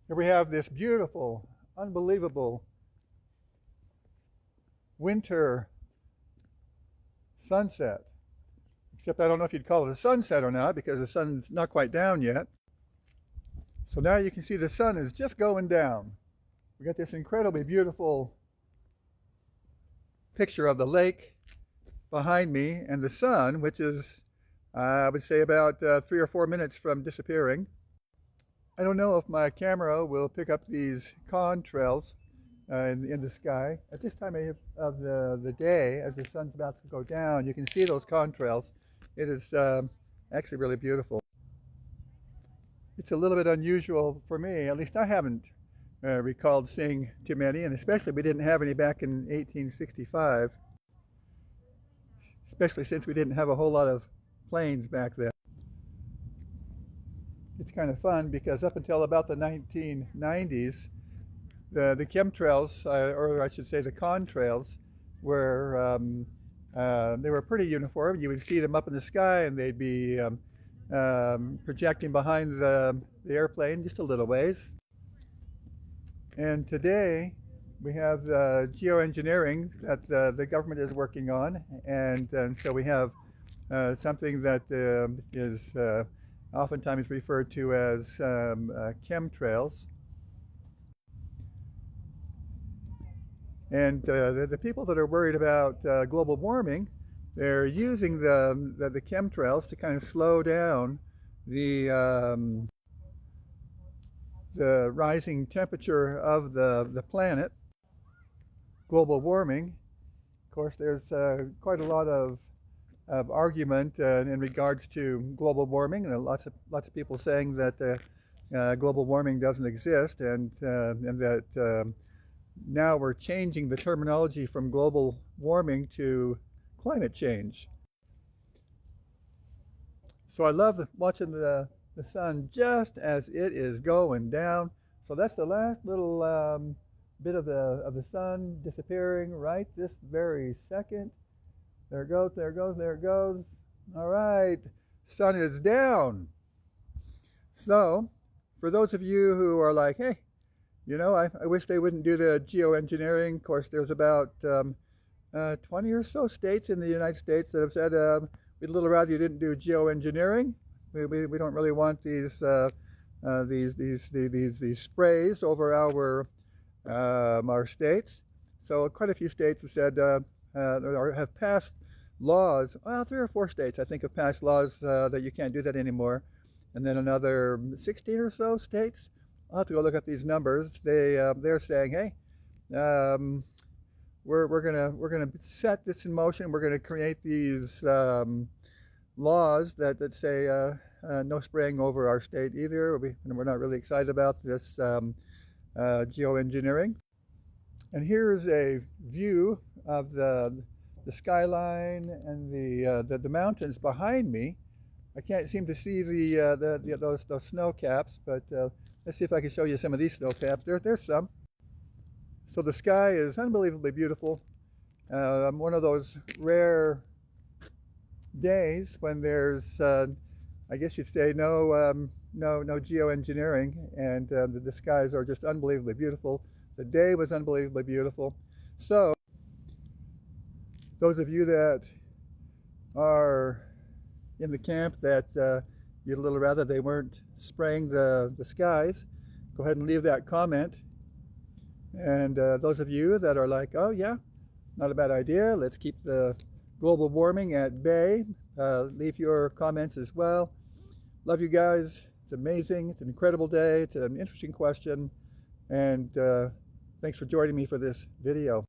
Here we have this beautiful, unbelievable winter sunset. Except I don't know if you'd call it a sunset or not because the sun's not quite down yet. So now you can see the sun is just going down. We got this incredibly beautiful picture of the lake behind me and the sun, which is, I would say, about 3 or 4 minutes from disappearing. I don't know if my camera will pick up these contrails in the sky. At this time of the day, as the sun's about to go down, you can see those contrails. It is actually really beautiful. It's a little bit unusual for me, at least I haven't recalled seeing too many, and especially we didn't have any back in 1865, especially since we didn't have a whole lot of planes back then. It's kind of fun because up until about the 1990s, the chemtrails, or I should say the contrails, were they were pretty uniform. You would see them up in the sky, and they'd be projecting behind the airplane just a little ways. And today we have geoengineering that the government is working on, and so we have something that is oftentimes referred to as chemtrails. And the people that are worried about global warming, they're using the chemtrails to kind of slow down the rising temperature of the planet. Global warming, of course, there's quite a lot of argument in regards to global warming, and lots of people saying that global warming doesn't exist, and that now we're changing the terminology from global warming to climate change. So I love watching the sun just as it is going down. So that's the last little bit of the sun disappearing right this very second. There it goes, there it goes, there it goes. All right, sun is down. So for those of you who are like, hey, you know, I wish they wouldn't do the geoengineering. Of course, there's about 20 or so states in the United States that have said we'd a little rather you didn't do geoengineering. We don't really want these sprays over our states. So quite a few states have said or have passed laws. Well, 3 or 4 states I think have passed laws that you can't do that anymore, and then another 16 or so states. I'll have to go look up these numbers. They're saying, hey, we're gonna set this in motion. We're gonna create these laws that say no spraying over our state either. We're not really excited about this geoengineering. And here's a view of the skyline and the mountains behind me. I can't seem to see those snow caps, but let's see if I can show you some of these snow caps. There's some. So the sky is unbelievably beautiful. One of those rare days when there's, I guess you'd say, no geoengineering, and the skies are just unbelievably beautiful. The day was unbelievably beautiful. So those of you that are in the camp that you'd a little rather they weren't spraying the skies, go ahead and leave that comment. And those of you that are like, oh yeah, not a bad idea, let's keep the global warming at bay, leave your comments as well. Love you guys. It's amazing. It's an incredible day. It's an interesting question. And thanks for joining me for this video.